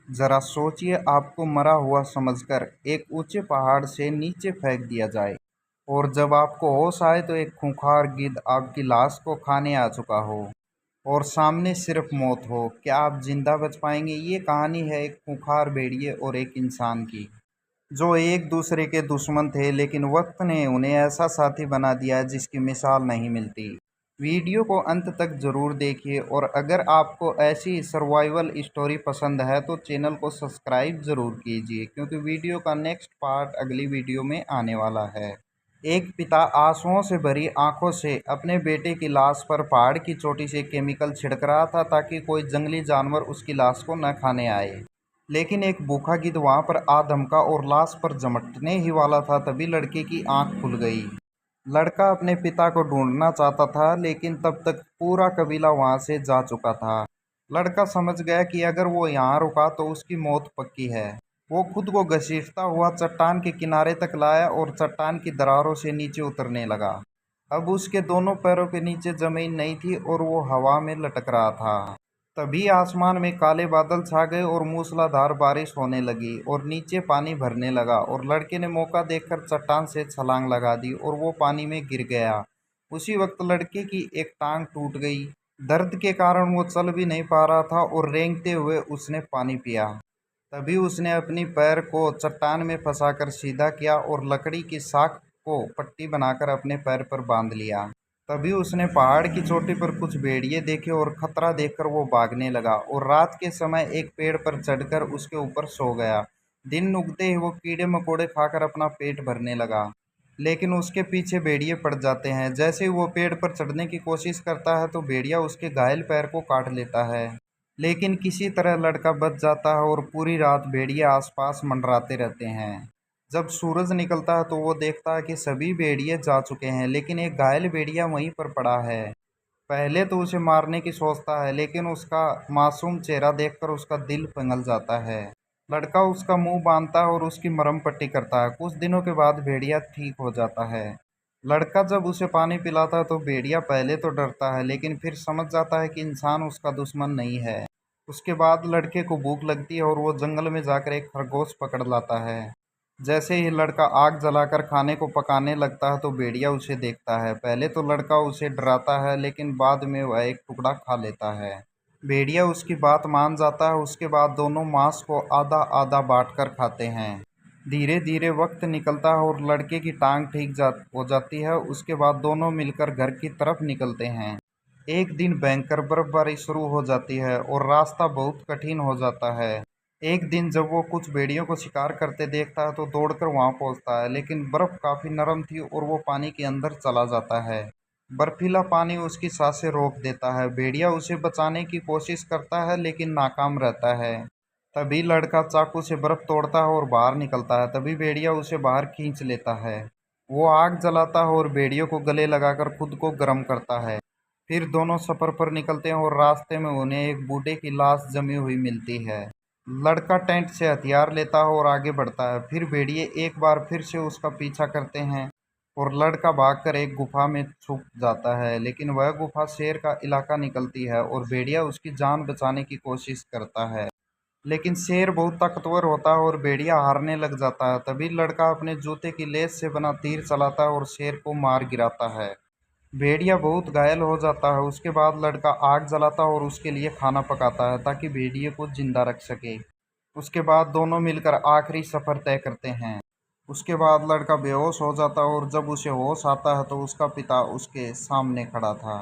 जरा सोचिए, आपको मरा हुआ समझकर एक ऊंचे पहाड़ से नीचे फेंक दिया जाए और जब आपको होश आए तो एक खूंखार गिद्ध आपकी लाश को खाने आ चुका हो और सामने सिर्फ मौत हो। क्या आप जिंदा बच पाएंगे? ये कहानी है एक खूंखार भेड़िए और एक इंसान की, जो एक दूसरे के दुश्मन थे, लेकिन वक्त ने उन्हें ऐसा साथी बना दिया है जिसकी मिसाल नहीं मिलती। वीडियो को अंत तक ज़रूर देखिए और अगर आपको ऐसी सर्वाइवल स्टोरी पसंद है तो चैनल को सब्सक्राइब ज़रूर कीजिए, क्योंकि वीडियो का नेक्स्ट पार्ट अगली वीडियो में आने वाला है। एक पिता आंसुओं से भरी आंखों से अपने बेटे की लाश पर पहाड़ की चोटी से केमिकल छिड़क रहा था ताकि कोई जंगली जानवर उसकी लाश को न खाने आए। लेकिन एक भूखा गिद्ध वहां पर आ धमका और लाश पर जमटने ही वाला था, तभी लड़के की आंख खुल गई। लड़का अपने पिता को ढूंढना चाहता था, लेकिन तब तक पूरा कबीला वहां से जा चुका था। लड़का समझ गया कि अगर वो यहाँ रुका तो उसकी मौत पक्की है। वो खुद को घसीटता हुआ चट्टान के किनारे तक लाया और चट्टान की दरारों से नीचे उतरने लगा। अब उसके दोनों पैरों के नीचे जमीन नहीं थी और वो हवा में लटक रहा था। तभी आसमान में काले बादल छा गए और मूसलाधार बारिश होने लगी और नीचे पानी भरने लगा और लड़के ने मौका देखकर चट्टान से छलांग लगा दी और वो पानी में गिर गया। उसी वक्त लड़के की एक टांग टूट गई। दर्द के कारण वो चल भी नहीं पा रहा था और रेंगते हुए उसने पानी पिया। तभी उसने अपनी पैर को चट्टान में फंसाकर सीधा किया और लकड़ी की साख को पट्टी बनाकर अपने पैर पर बांध लिया। तभी उसने पहाड़ की चोटी पर कुछ भेड़िए देखे और खतरा देखकर वो भागने लगा और रात के समय एक पेड़ पर चढ़कर उसके ऊपर सो गया। दिन उगते ही वो कीड़े मकोड़े खाकर अपना पेट भरने लगा, लेकिन उसके पीछे भेड़िए पड़ जाते हैं। जैसे ही वो पेड़ पर चढ़ने की कोशिश करता है तो भेड़िया उसके घायल पैर को काट लेता है, लेकिन किसी तरह लड़का बच जाता है और पूरी रात भेड़िए आसपास मंडराते रहते हैं। जब सूरज निकलता है तो वो देखता है कि सभी भेड़िए जा चुके हैं, लेकिन एक घायल भेड़िया वहीं पर पड़ा है। पहले तो उसे मारने की सोचता है, लेकिन उसका मासूम चेहरा देखकर उसका दिल पिघल जाता है। लड़का उसका मुंह बांधता है और उसकी मरहम पट्टी करता है। कुछ दिनों के बाद भेड़िया ठीक हो जाता है। लड़का जब उसे पानी पिलाता है तो भेड़िया पहले तो डरता है, लेकिन फिर समझ जाता है कि इंसान उसका दुश्मन नहीं है। उसके बाद लड़के को भूख लगती है और वो जंगल में जाकर एक खरगोश पकड़ लाता है। जैसे ही लड़का आग जलाकर खाने को पकाने लगता है तो भेड़िया उसे देखता है। पहले तो लड़का उसे डराता है, लेकिन बाद में वह एक टुकड़ा खा लेता है। भेड़िया उसकी बात मान जाता है। उसके बाद दोनों मांस को आधा आधा बांटकर खाते हैं। धीरे धीरे वक्त निकलता है और लड़के की टांग ठीक हो जाती है। उसके बाद दोनों मिलकर घर की तरफ निकलते हैं। एक दिन भयंकर बर्फबारी शुरू हो जाती है और रास्ता बहुत कठिन हो जाता है। एक दिन जब वो कुछ भेड़ियों को शिकार करते देखता है तो दौड़कर वहां पहुंचता है, लेकिन बर्फ काफी नरम थी और वो पानी के अंदर चला जाता है। बर्फीला पानी उसकी सांसें रोक देता है। भेड़िया उसे बचाने की कोशिश करता है, लेकिन नाकाम रहता है। तभी लड़का चाकू से बर्फ तोड़ता है और बाहर निकलता है। तभी भेड़िया उसे बाहर खींच लेता है। वो आग जलाता है और भेड़ियों को गले लगाकर खुद को गर्म करता है। फिर दोनों सफर पर निकलते हैं और रास्ते में उन्हें एक बूढ़े की लाश जमी हुई मिलती है। लड़का टेंट से हथियार लेता है और आगे बढ़ता है। फिर भेड़िए एक बार फिर से उसका पीछा करते हैं और लड़का भागकर एक गुफा में छुप जाता है, लेकिन वह गुफा शेर का इलाका निकलती है और भेड़िया उसकी जान बचाने की कोशिश करता है, लेकिन शेर बहुत ताकतवर होता है और भेड़िया हारने लग जाता है। तभी लड़का अपने जूते की लेस से बना तीर चलाता है और शेर को मार गिराता है। भेड़िया बहुत घायल हो जाता है। उसके बाद लड़का आग जलाता है और उसके लिए खाना पकाता है ताकि भेड़िए को जिंदा रख सके। उसके बाद दोनों मिलकर आखिरी सफर तय करते हैं। उसके बाद लड़का बेहोश हो जाता है और जब उसे होश आता है तो उसका पिता उसके सामने खड़ा था।